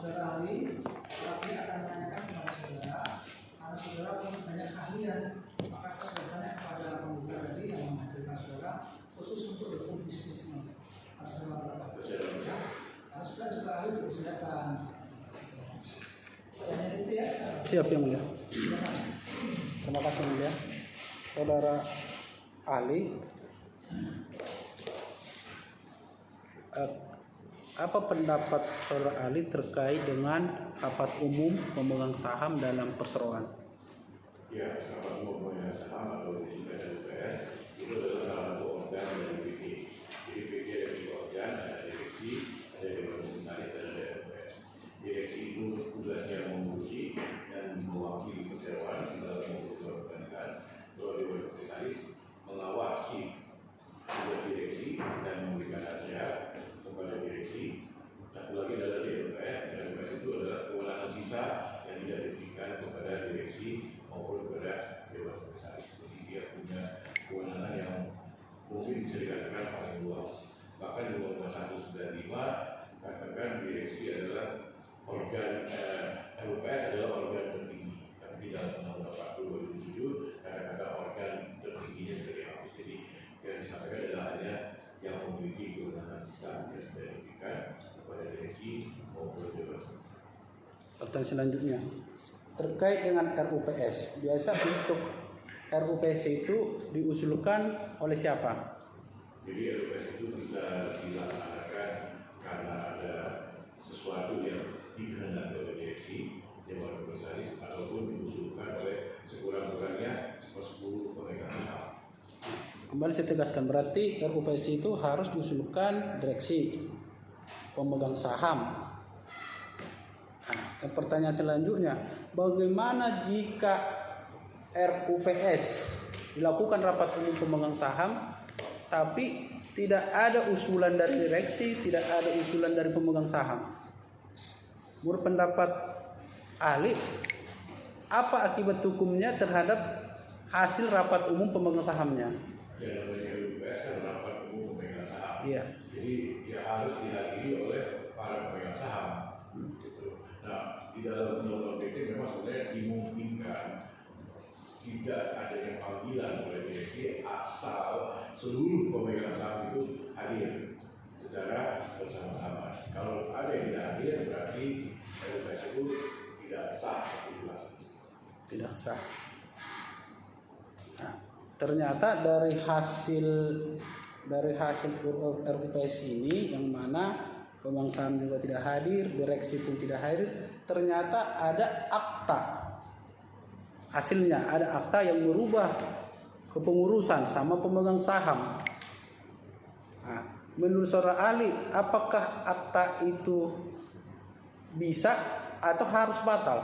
saudara ahli, tapi akan menanyakan kepada saudara, karena saudara punya banyak keahlian, maka saya sudah tanya kepada pembuka tadi yang menghadirkan saudara khusus untuk hukum bisnis ini. Assalamualaikum. Karena saudara juga ahli untuk kesehatan. Hanya itu ya. Siap yang mulia. Terima kasih mulia. Saudara ahli, apa pendapat saudara ahli terkait dengan rapat umum pemegang saham dalam perseroan? Ya, rapat umum pemegang saham atau disingkat LPS itu adalah salah satu organ dari PT. Jadi PT ada tiga organ, ada direksi, ada dewan komisaris, dan ada LPS. Direksi itu tugasnya mengurusi dan mewakili perseroan dalam mengurus pertanian. Kalau dewan komisaris mengawasi tugas direksi dan memberikan nasihat kepada direksi. Satu lagi adalah DLPS. DLPS itu adalah kewenangan sisa yang tidak diberikan kepada direksi maupun kepada dewan komisaris. Jadi dia punya kewenangan yang mungkin bisa dikatakan paling luas. Bahkan di undang-undang 195 katakan direksi adalah organ LPS adalah organ tertinggi. Tapi dalam undang-undang 40 2007 kata-kata organ tertingginya sudah dihapus. Jadi yang disampaikan adalah hanya yang memiliki kewenangan sisa yang sudah diberikan kepada direksi maupun dewan. Pertanyaan selanjutnya terkait dengan RUPS. Biasa untuk RUPS itu diusulkan oleh siapa? Jadi RUPS itu bisa dilaksanakan karena ada sesuatu yang dikehendaki oleh direksi dewan komisaris ataupun diusulkan oleh sekurang-kurangnya 10 pemegang saham. Kembali saya tegaskan, berarti RUPS itu harus diusulkan direksi pemegang saham. Nah, pertanyaan selanjutnya, bagaimana jika RUPS dilakukan rapat umum pemegang saham, tapi tidak ada usulan dari direksi, tidak ada usulan dari pemegang saham? Menurut pendapat ahli, apa akibat hukumnya terhadap hasil rapat umum pemegang sahamnya? Yang namanya RUPS kan rapat umum pemegang saham. Iya. Jadi ya harus dihadiri oleh para pemegang saham. Gitu. Nah, di dalam undang-undang PT memang sebenarnya dimungkinkan tidak adanya panggilan oleh direksi asal seluruh pemegang saham itu hadir secara bersama-sama. Kalau ada yang tidak hadir berarti RUPS itu tidak sah. Tidak sah. Nah, ternyata dari hasil RUPS ini yang mana pemegang saham juga tidak hadir, direksi pun tidak hadir, ternyata ada akta. Hasilnya ada akta yang merubah kepengurusan sama pemegang saham. Nah, menurut saudara ahli, apakah akta itu bisa atau harus batal?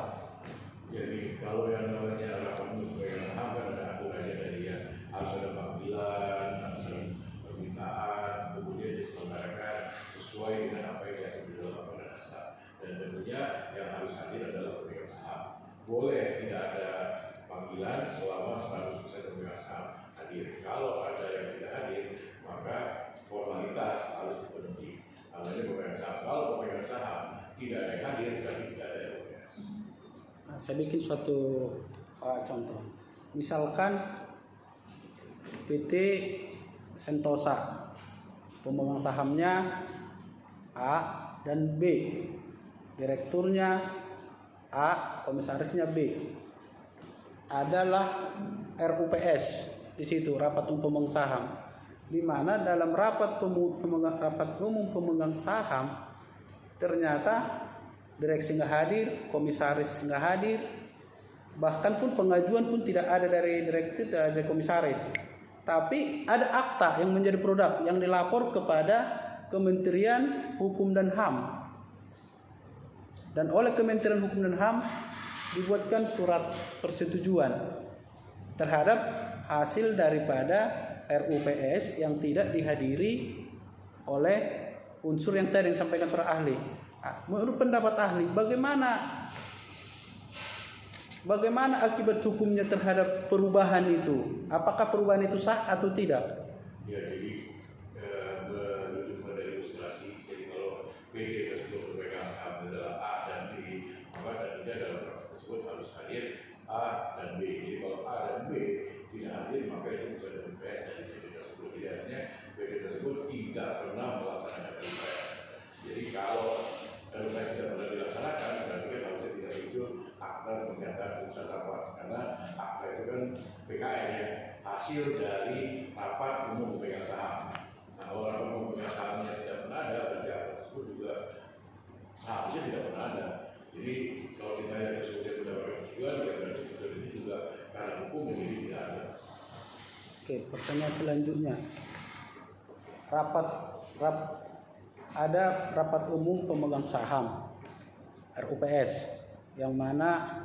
Jadi kalau yang namanya rapat umum pemegang saham kan ada aturannya dari ya harus ada panggilan, harus ada permintaan, kemudian diselenggarakan sesuai dengan apa yang diatur di dalam pada dasar. Dan tentunya yang harus hadir adalah pemegang saham. Boleh tidak ada panggilan selama 100% pemegang saham hadir. Kalau ada yang tidak hadir, maka formalitas harus dipenuhi. Namanya pemegang saham. Kalau pemegang saham tidak ada yang hadir, berarti tidak ada LPS. Nah, saya bikin suatu contoh. Misalkan PT Sentosa, pemegang sahamnya A dan B, direkturnya A, komisarisnya B. Adalah RUPS di situ, rapat umum pemegang saham, di mana dalam rapat umum pemegang saham ternyata direksi nggak hadir, komisaris nggak hadir, bahkan pun pengajuan pun tidak ada dari direktur, tidak ada dari komisaris. Tapi ada akta yang menjadi produk yang dilapor kepada Kementerian Hukum dan HAM. Dan oleh Kementerian Hukum dan HAM dibuatkan surat persetujuan terhadap hasil daripada RUPS yang tidak dihadiri oleh unsur yang tadi disampaikan para ahli. Menurut pendapat ahli, bagaimana akibat hukumnya terhadap perubahan itu? Apakah perubahan itu sah atau tidak? Ya, jadi menuju pada ilustrasi. Jadi kalau PT tersebut pemegang saham adalah A dan tidak pernah melaksanakan LUPS. Jadi kalau LUPS tidak pernah dilaksanakan, berarti kan harusnya tidak muncul akta pernyataan keputusan rapat, karena akta itu kan PKN ya, hasil dari rapat umum pemegang saham. Nah, kalau rapat umum pemegang sahamnya tidak pernah ada, berarti akta tersebut juga seharusnya tidak pernah ada. Jadi kalau ditanya tersebut mendapatkan persetujuan, ya berarti persetujuan ini juga karena hukum ini tidak ada. Oke, pertanyaan selanjutnya. Ada rapat umum pemegang saham RUPS yang mana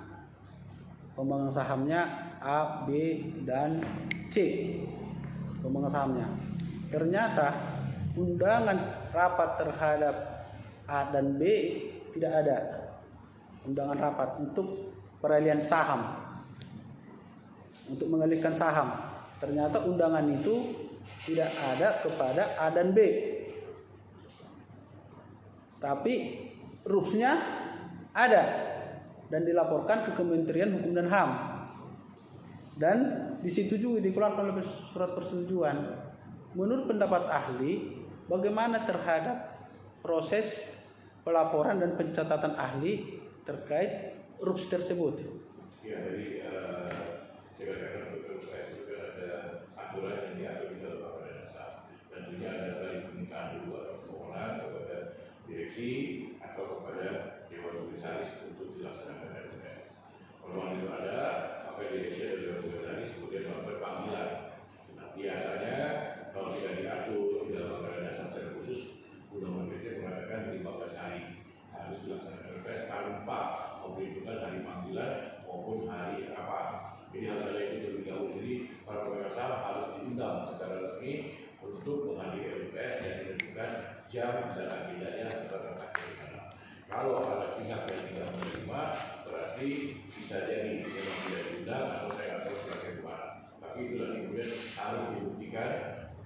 pemegang sahamnya A, B, dan C pemegang sahamnya. Ternyata undangan rapat terhadap A dan B tidak ada undangan rapat untuk peralihan saham, untuk mengalihkan saham. Ternyata undangan itu tidak ada kepada A dan B, tapi rules-nya ada dan dilaporkan ke Kementerian Hukum dan HAM, dan disetujui, dikeluarkan oleh surat persetujuan. Menurut pendapat ahli, bagaimana terhadap proses pelaporan dan pencatatan ahli terkait rules tersebut? Ya, jadi CPPN untuk LUPS itu kan ada aturan yang diatur di dalam peraturan dasar. Tentunya ada tadi pernikahan dulu atau permohonan kepada direksi atau kepada Dewan Komisaris untuk dilaksanakan LUPS. Permohonan itu ada, maka direksi dan Dewan Komisaris kemudian melakukan panggilan. Nah, biasanya kalau tidak diatur di dalam peraturan dasar secara khusus, Undang-Undang PT mengatakan 15 hari harus dilaksanakan LUPS tanpa memperhitungkan hari panggilan maupun hari rapat. Jadi harus ada itu terlebih dahulu. Jadi para pemegang saham harus diundang secara resmi untuk menghadiri LUPS dan ditentukan jam dan agendanya serta tata cara. Kalau ada pihak yang tidak menerima, berarti bisa jadi memang tidak diundang atau saya nggak tahu sebagai mana. Tapi itulah yang kemudian harus dibuktikan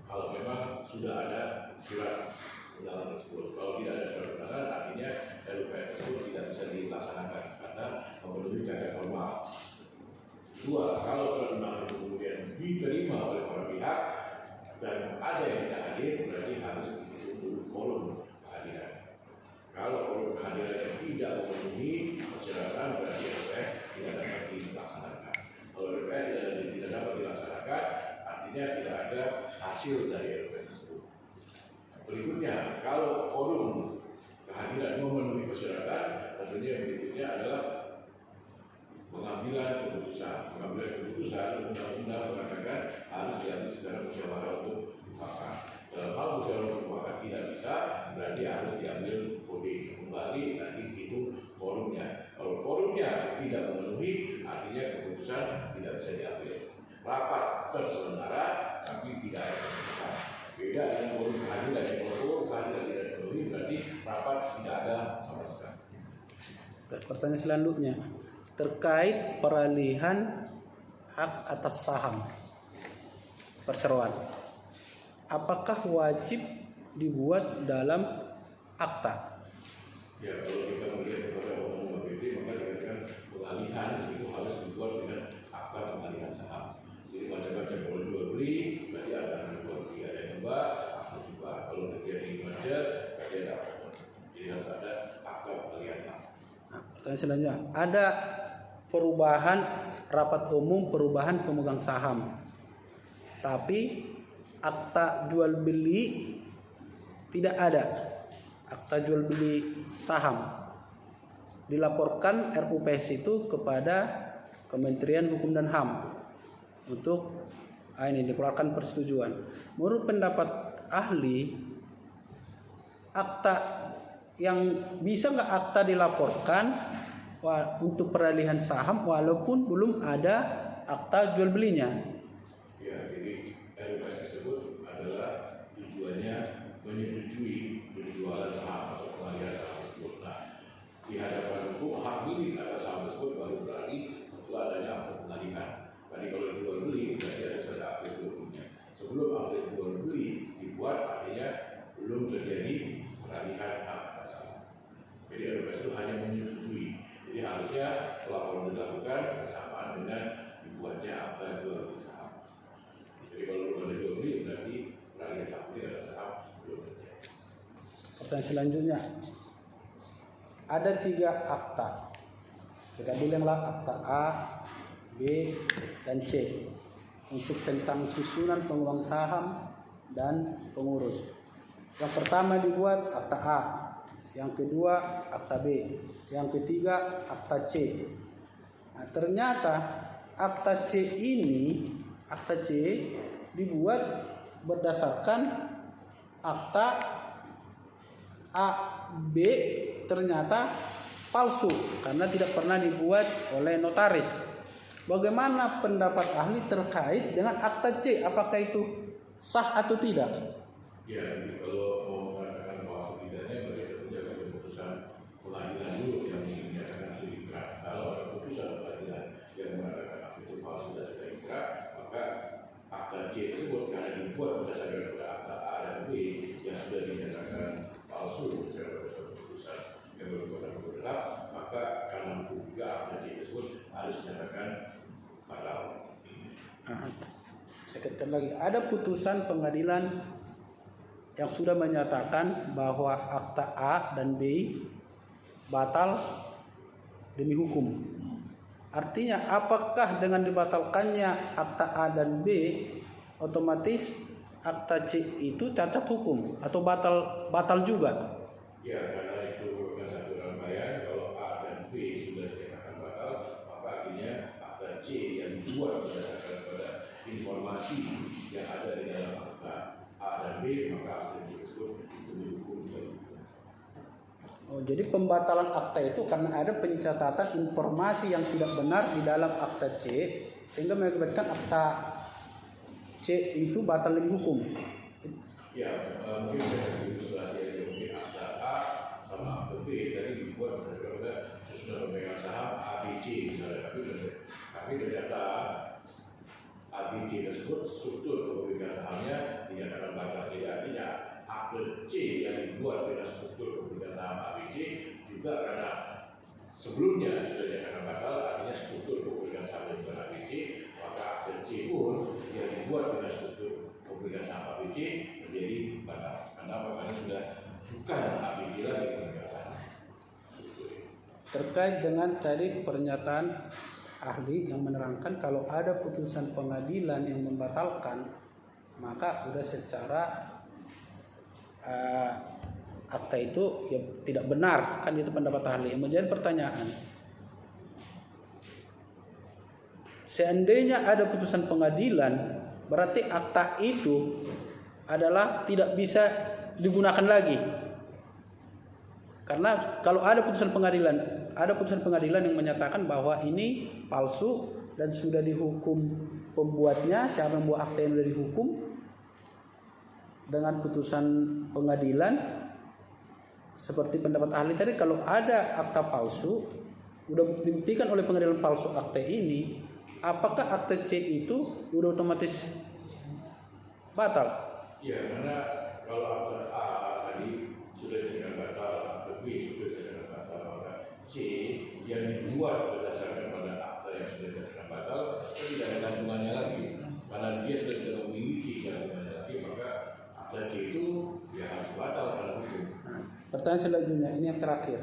kalau memang sudah ada surat undangan tersebut. Kalau tidak ada surat undangan, artinya LUPS tersebut tidak bisa dilaksanakan karena memenuhi cacat formal. Dua, kalau surat undangan itu kemudian diterima oleh para pihak dan ada yang tidak hadir, berarti harus ditunggu forum kehadiran. Kalau forum kehadiran yang tidak memenuhi persyaratan, berarti LUPS tidak dapat dilaksanakan. Kalau LUPS tidak dapat dilaksanakan, artinya tidak ada hasil dari LUPS tersebut. Berikutnya, kalau forum kehadiran memenuhi persyaratan, tentunya yang berikutnya adalah pengambilan keputusan. Pengambilan keputusan undang-undang mengatakan harus diambil secara musyawarah untuk mufakat. Dalam hal musyawarah untuk mufakat tidak bisa, berarti harus diambil voting kembali, nanti itu forumnya. Kalau forumnya tidak memenuhi, artinya keputusan tidak bisa diambil. Rapat terselenggara, tapi tidak ada keputusan. Beda dengan forum kehadiran. Kalau forum kehadiran tidak memenuhi, berarti rapat tidak ada sama sekali. Pertanyaan selanjutnya terkait peralihan hak atas saham perseroan, apakah wajib dibuat dalam akta? Ya, kalau kita melihat kepada Undang-Undang PT, maka dikatakan pengalihan itu harus dibuat dengan akta pengalihan saham. Jadi macam-macam, kalau jual beli berarti ada jual beli, ada yang hibah, akta hibah. Kalau terjadi merger, berarti ada akta. Jadi harus ada akta pengalihan saham. Nah, pertanyaan selanjutnya, ada perubahan rapat umum perubahan pemegang saham, tapi akta jual beli tidak ada. Akta jual beli saham dilaporkan RUPS itu kepada Kementerian Hukum dan HAM untuk ini dikeluarkan persetujuan. Menurut pendapat ahli, akta yang bisa nggak akta dilaporkan untuk peralihan saham walaupun belum ada akta jual belinya? Ya, jadi RUPS tersebut adalah tujuannya menyetujui penjualan saham atau pengalihan saham tersebut. Nah, di hadapan hukum hak milik atas saham tersebut baru berarti setelah adanya akta pengalihan. Tadi kalau jual beli berarti harus ada akta jual belinya. Sebelum akta jual beli dibuat, artinya belum terjadi peralihan hak atas saham. Jadi RUPS itu hanya menyetujui. Jadi harusnya pelaporan dilakukan bersamaan dengan dibuatnya akta jual beli saham. Jadi kalau belum ada jual beli berarti peralihan hak milik atas saham belum Pertanyaan selanjutnya, ada 3 akta. Kita bilanglah akta A, B, dan C untuk tentang susunan pemegang saham dan pengurus. Yang pertama dibuat akta A, yang kedua akta B, yang ketiga akta C. Nah, ternyata akta C ini, akta C dibuat berdasarkan akta A, B ternyata palsu karena tidak pernah dibuat oleh notaris. Bagaimana pendapat ahli terkait dengan akta C? Apakah itu sah atau tidak? Ya, jadi kalau mau mengatakan bahwa tidaknya mereka menjaga keputusan pengadilan dulu yang menyatakan itu inkrah. Kalau ada keputusan pengadilan yang mengatakan itu palsu dan sudah inkrah, maka akta C tersebut karena dibuat berdasarkan pada akta A dan B yang sudah dinyatakan palsu secara keputusan yang berkekuatan tetap, maka karena juga akta C tersebut harus dinyatakan batal. Sekali lagi, ada putusan pengadilan yang sudah menyatakan bahwa akta A dan B batal demi hukum. Artinya apakah dengan dibatalkannya akta A dan B otomatis akta C itu cacat hukum atau batal juga? Ya, karena itu merupakan satu rangkaian. Kalau A dan B sudah dinyatakan batal, maka artinya akta C yang dibuat berdasarkan pada informasi yang ada di dalam akta A dan B, maka akta C tersebut itu dihukum. Oh, jadi pembatalan akta itu karena ada pencatatan informasi yang tidak benar di dalam akta C sehingga mengakibatkan akta C itu batal demi hukum. Ya, mungkin saya kasih ilustrasi aja. Mungkin akta A sama akta B tadi dibuat berdasarkan susunan pemegang saham ABC misalnya, tapi ternyata ABC tersebut struktur kepemilikan sahamnya dinyatakan batal. Jadi artinya akte C yang dibuat dengan struktur kepemilikan saham ABC juga karena sebelumnya sudah dinyatakan batal, artinya struktur kepemilikan saham bukan ABC, maka akte C pun yang dibuat dengan struktur kepemilikan saham ABC menjadi batal. Kenapa? Karena sudah bukan ABC lagi kepemilikan saham. Terkait dengan tadi pernyataan ahli yang menerangkan kalau ada putusan pengadilan yang membatalkan, maka sudah secara akta itu ya tidak benar, kan itu pendapat ahli. Yang menjadi pertanyaan, seandainya ada putusan pengadilan, berarti akta itu adalah tidak bisa digunakan lagi. Karena kalau ada putusan pengadilan yang menyatakan bahwa ini palsu dan sudah dihukum pembuatnya, siapa yang membuat akta yang sudah dihukum dengan putusan pengadilan, seperti pendapat ahli tadi, kalau ada akta palsu sudah dibuktikan oleh pengadilan palsu akta ini, apakah akta C itu sudah otomatis batal? Ya, karena kalau akta A tadi sudah dinyatakan batal, akta B sudah dinyatakan batal, maka C yang dibuat berdasarkan pada akta yang sudah dinyatakan batal itu tidak ada kandungannya lagi, karena dia sudah tidak memiliki kandungannya lagi, maka akta C itu ya harus batal karena hukum. Pertanyaan selanjutnya, ini yang terakhir.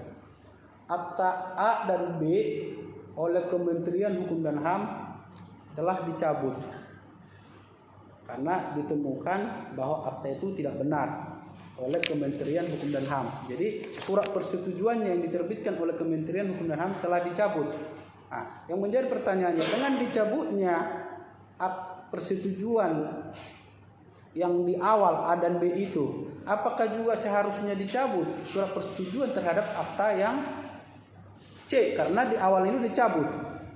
Akta A dan B oleh Kementerian Hukum dan HAM telah dicabut karena ditemukan bahwa akta itu tidak benar oleh Kementerian Hukum dan HAM. Jadi surat persetujuannya yang diterbitkan oleh Kementerian Hukum dan HAM telah dicabut. Nah, yang menjadi pertanyaannya, dengan dicabutnya persetujuan yang di awal A dan B itu, apakah juga seharusnya dicabut surat persetujuan terhadap akta yang C karena di awal itu dicabut?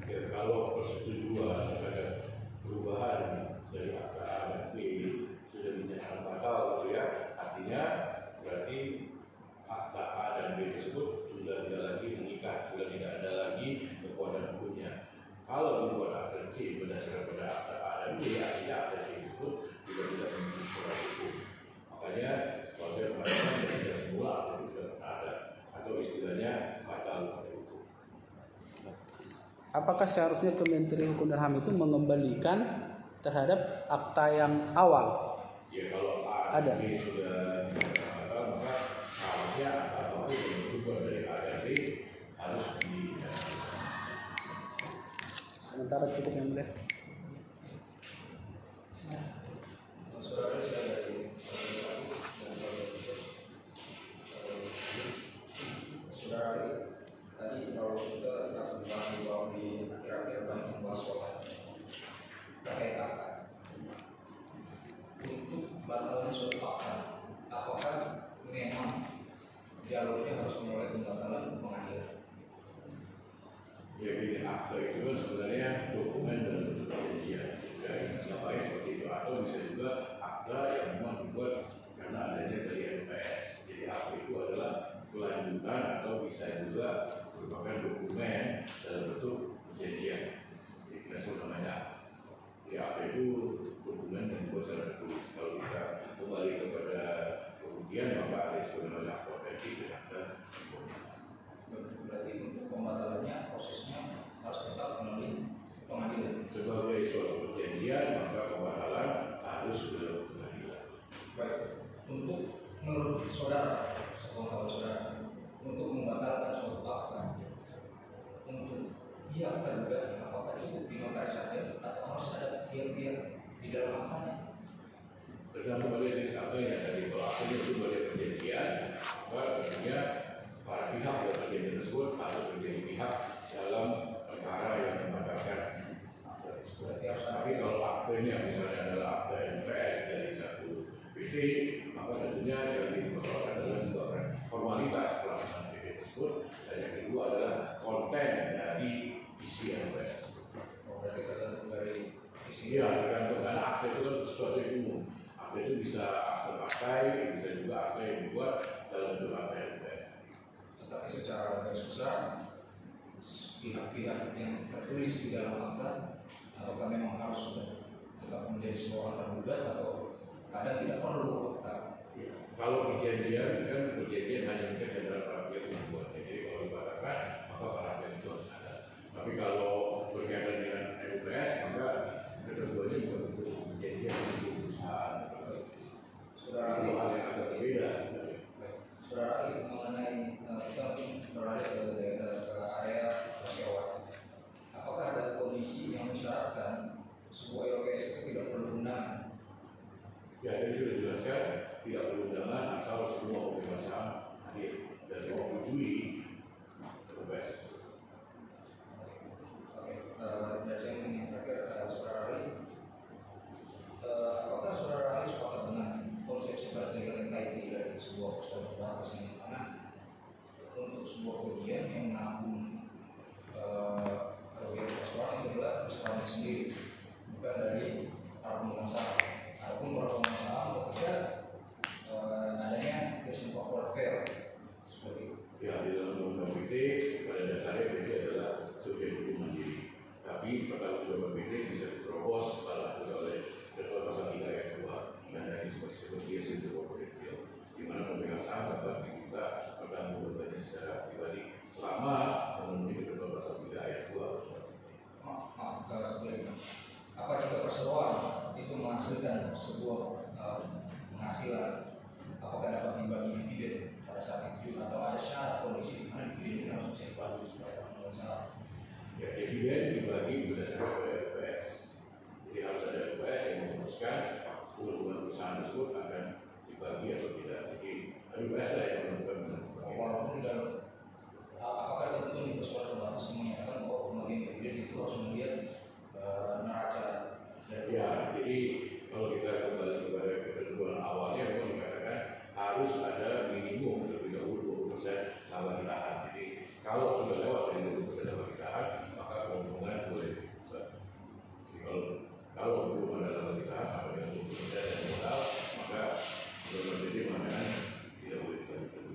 Ya, kalau persetujuan terhadap perubahan dari akta A dan B sudah dinyatakan batal, gitu ya, artinya berarti akta A dan B tersebut sudah tidak lagi mengikat, sudah tidak ada lagi kekuatan hukumnya. Kalau dibuat akta C berdasarkan pada akta A dan B, artinya akta C tersebut juga tidak memiliki surat hukum. Makanya kalau saya mengatakan tidak semula akta itu tidak pernah ada, atau istilahnya batal pada hukum. Apakah seharusnya Kementerian Hukum dan HAM itu mengembalikan terhadap akta yang awal? Ya, kalau A dan B sudah dinyatakan batal, maka atau yang sumber dari ART harus di Sementara cukup yang mulia. Saudara sudah dari saudara tadi kalau kita bahas di akhir-akhir banyak membahas soal terkait akad. Untuk batalnya suatu akad, apakah memang jalurnya harus mulai pembatalan pengadilan? Jadi akta itu kan sebenarnya dokumen dan bentuk perjanjian. Kenapa seperti itu? Atau bisa juga akta yang memang dibuat karena adanya dari LPS. Jadi akta itu adalah kelanjutan atau bisa juga merupakan dokumen dalam bentuk perjanjian. Jadi kita sebut namanya. Jadi akta itu dokumen yang dibuat secara tertulis. Kalau kita kembali kepada kemudian maka ada sebenarnya akta otentik dan akta. Berarti untuk pembatalannya prosesnya harus tetap melalui pengadilan. Sebagai suatu perjanjian maka pembatalan harus ke pengadilan. Baik, untuk menurut saudara, sepengetahuan saudara, untuk membatalkan suatu akad, untuk pihak tergugat, apakah cukup di notaris saja atau harus ada pihak-pihak di dalam akadnya? Tergantung pada jenis akta yang tadi. Kalau akta itu sebagai perjanjian, maka artinya para pihak dalam perjanjian tersebut harus menjadi pihak dalam perkara yang membatalkan akta tersebut. Tapi kalau aktanya misalnya adalah akta MPS dari satu PT, maka tentunya yang dipersoalkan adalah juga formalitas pelaksanaan PT tersebut, dan yang kedua adalah konten dari isi MPS tersebut. Berarti tergantung dari isi. Iya, tergantung karena akta itu kan sesuatu yang umum. Akta itu bisa akta partai, bisa juga akta yang dibuat dalam bentuk akta MPS. Tetapi secara garis besar, pihak-pihak yang tertulis di dalam akta, apakah memang harus tetap menjadi sebuah tergugat atau kadang tidak perlu akta? Ya. Kalau perjanjian kan perjanjian hanya mungkin antara para pihak yang membuat. Jadi kalau dibatalkan maka para pihak itu harus ada. Tapi kalau berkaitan dengan MPS maka ketentuannya bukan untuk perjanjian dengan perusahaan. Saudara Itu hal yang agak berbeda. Saudara mengenai kita berada ke area persewa, apakah ada kondisi yang mensyaratkan sebuah LPS itu tidak perlu undangan? Ya, tadi sudah dijelaskan tidak perlu undangan asal semua pemegang saham hadir dan menyetujui LPS. Oke, dan yang terakhir, saudara Ali, apakah saudara Ali sepakat dengan konsepsi vertical entity dari sebuah persoalan terbatas ini? Karena untuk sebuah kerugian yang menanggung kerugian persoalan itu adalah persoalan sendiri, bukan dari para pemegang saham. Adapun para pemegang saham bekerja adanya prinsip of fair seperti itu. Ya, di dalam undang-undang PT pada dasarnya PT adalah subjek hukum mandiri. Tapi pertanggungjawab PT bisa diterobos salah satu oleh ketentuan pasal 3 ayat 2 dan dari seperti itu di mana pemegang saham dapat diminta pertanggungjawabannya secara pribadi selama memenuhi ketentuan pasal 3 ayat 2. Maaf, sebaliknya. Apa jika perseroan itu menghasilkan sebuah penghasilan, apakah dapat dibagi dividen pada saat itu atau ada syarat kondisi di mana dividen itu harus bisa dibagi supaya mengusaha? Ya, dividen dibagi berdasarkan LPS. Jadi harus ada LPS yang memutuskan hubungan perusahaan tersebut akan dibagi atau tidak. Jadi LPS lah yang menentukan. Walaupun di dalam apakah tentu di persoalan terbatas menyatakan bahwa pembagian dividen itu harus melihat neraca dari Ya, jadi kalau kita kembali kepada ketentuan awalnya memang dikatakan harus ada minimum terlebih dahulu 20% laba ditahan. Jadi kalau sudah lewat dari 20% laba ditahan, maka keuntungan boleh dibuat. Jadi kalau belum ada laba ditahan sampai dengan 20% dari modal, maka benar-benar jadi mengatakan tidak boleh dibuat.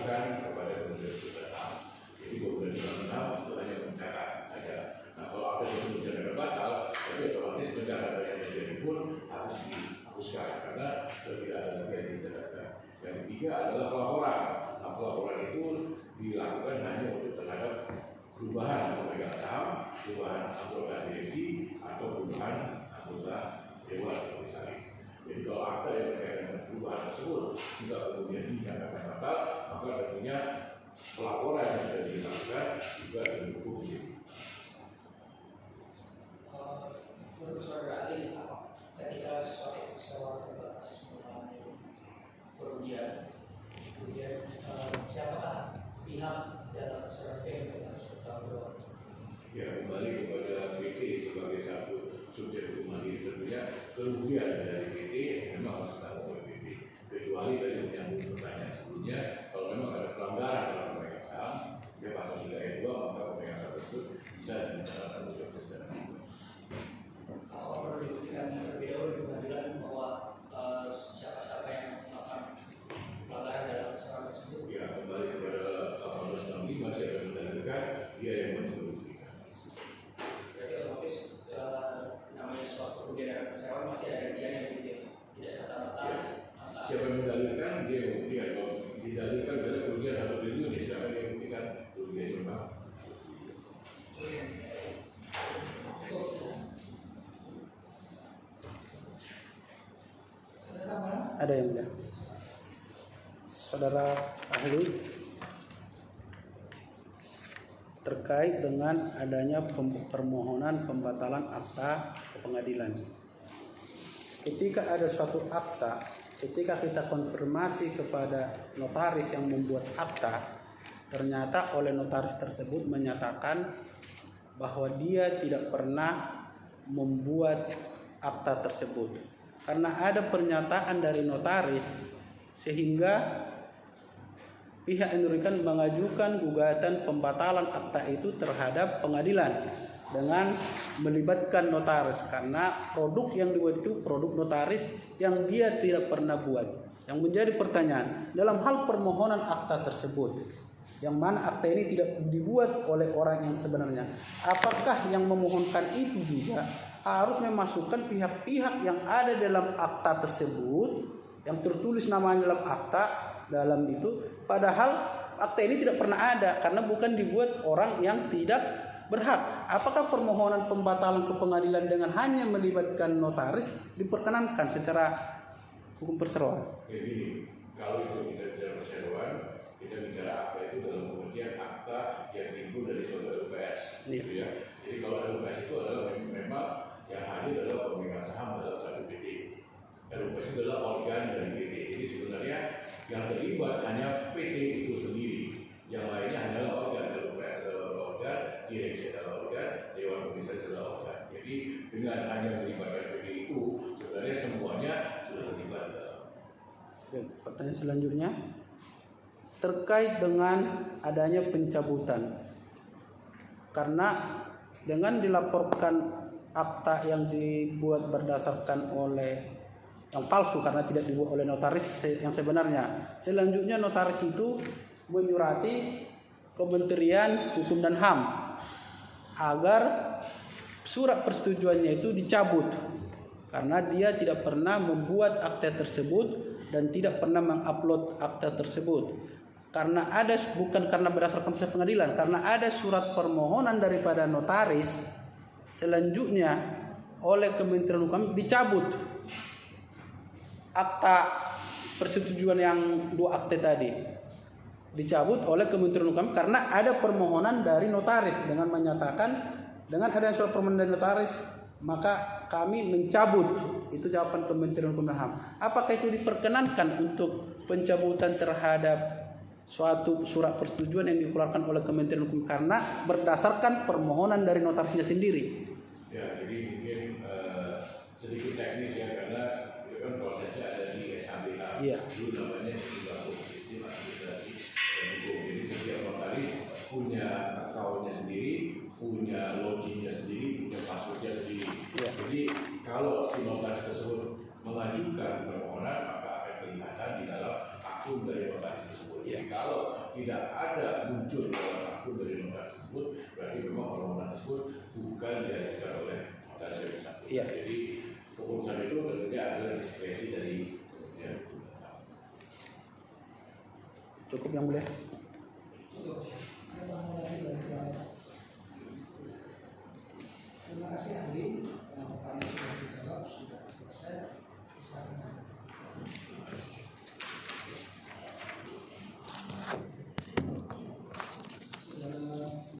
dilakukan kepada Kementerian Hukum dan HAM. Jadi Kementerian Hukum dan HAM itu hanya mencatat saja. Nah, kalau akta tersebut tidak batal, jadi otomatis pencatatan yang terjadi pun harus dihapuskan karena sudah tidak ada lagi yang dicatatkan. Yang ketiga adalah pelaporan. Nah, pelaporan itu dilakukan hanya untuk terhadap perubahan pemegang saham, perubahan anggota direksi, atau perubahan anggota dewan komisaris. Jadi kalau akta yang berkaitan dengan perubahan tersebut juga kemudian dinyatakan batal, maka tentunya pelaporan yang sudah dilakukan juga dihukum. Menurut saudara ahli, ketika sesuatu peristiwa terbatas mengalami kerugian, kemudian siapakah pihak dalam persoalan yang harus bertanggung jawab? Ya, kembali kepada PT sebagai satu subjek hukum mandiri, tentunya kerugian dari PT memang harus ditanggung oleh PT. Kecuali tadi menyambung pertanyaan sebelumnya, kalau memang ada pelanggaran dalam pemegang saham, ya pasal 3 ayat 2, maka pemegang saham tersebut bisa dinyatakan untuk secara Apakah perlu dibuktikan terlebih dahulu di pengadilan bahwa siapa-siapa yang melakukan pelanggaran dalam persoalan tersebut? ya, kembali kepada 1865, saya akan mendalilkan dia yang membuktikan. Berarti otomatis namanya suatu kerugian dalam perseroan pasti ada rincian yang tidak serta-merta. Siapa yang mendalilkan, dia yang membuktikan. Kalau didalilkan adalah kerugian 1 triliun, ya siapa yang membuktikan kerugian memang. Ada yang mulia. Saudara ahli, terkait dengan adanya permohonan pembatalan akta ke pengadilan. Ketika ada suatu akta, ketika kita konfirmasi kepada notaris yang membuat akta, ternyata oleh notaris tersebut menyatakan bahwa dia tidak pernah membuat akta tersebut. Karena ada pernyataan dari notaris sehingga pihak yang dirugikan mengajukan gugatan pembatalan akta itu terhadap pengadilan dengan melibatkan notaris, karena produk yang dibuat itu produk notaris yang dia tidak pernah buat. Yang menjadi pertanyaan dalam hal permohonan akta tersebut, yang mana akta ini tidak dibuat oleh orang yang sebenarnya, apakah yang memohonkan itu juga harus memasukkan pihak-pihak yang ada dalam akta tersebut, yang tertulis namanya dalam akta dalam itu, padahal akta ini tidak pernah ada karena bukan dibuat orang yang tidak berhak. Apakah permohonan pembatalan ke pengadilan dengan hanya melibatkan notaris diperkenankan secara hukum perseroan? Jadi kalau itu kita bicara perseroan, kita bicara akta itu dalam pengertian akta yang timbul dari suatu LPS, gitu ya. Jadi kalau LPS itu adalah memang yang hadir adalah pemegang saham dalam satu PT. LPS itu adalah organ dari PT. Jadi sebenarnya yang terlibat hanya PT itu sendiri. Yang lainnya hanyalah organ. LPS adalah organ, direksi adalah organ, dewan komisaris adalah organ. Jadi dengan hanya melibatkan PT itu, sebenarnya semuanya sudah terlibat. Oke, pertanyaan selanjutnya terkait dengan adanya pencabutan, karena dengan dilaporkan akta yang dibuat berdasarkan oleh yang palsu karena tidak dibuat oleh notaris yang sebenarnya. Selanjutnya notaris itu menyurati Kementerian Hukum dan HAM agar surat persetujuannya itu dicabut karena dia tidak pernah membuat akta tersebut dan tidak pernah mengupload akta tersebut. Karena ada, bukan karena berdasarkan putusan pengadilan, karena ada surat permohonan daripada notaris, selanjutnya oleh Kementerian Hukum dicabut akta persetujuan yang 2 akte tadi, dicabut oleh Kementerian Hukum karena ada permohonan dari notaris dengan menyatakan dengan adanya surat permohonan dari notaris maka kami mencabut. Itu jawaban Kementerian Hukum dan HAM. Apakah itu diperkenankan untuk pencabutan terhadap suatu surat persetujuan yang dikeluarkan oleh Kementerian Hukum karena berdasarkan permohonan dari notarisnya sendiri? Ya, jadi mungkin sedikit teknis ya, karena itu kan prosesnya ada di SHBH. Iya. Dulu namanya Sistem Administrasi dan Hukum. Jadi setiap notaris punya akunnya sendiri, punya loginnya sendiri, punya passwordnya sendiri. Iya. Jadi kalau si notaris tersebut mengajukan permohonan, maka akan kelihatan di dalam akun dari notaris tersebut. Iya. Jadi kalau tidak ada muncul dalam akun dari lembaga tersebut, berarti memang permohonan tersebut bukan diajukan oleh notaris yang bersangkutan. Iya. Jadi keputusan itu tentunya adalah diskresi dari ya. Cukup yang mulia. Cukup. Ada tambahan lagi dari Bapak? Terima kasih ahli. Pertanyaan sudah dijawab, sudah selesai. Bisa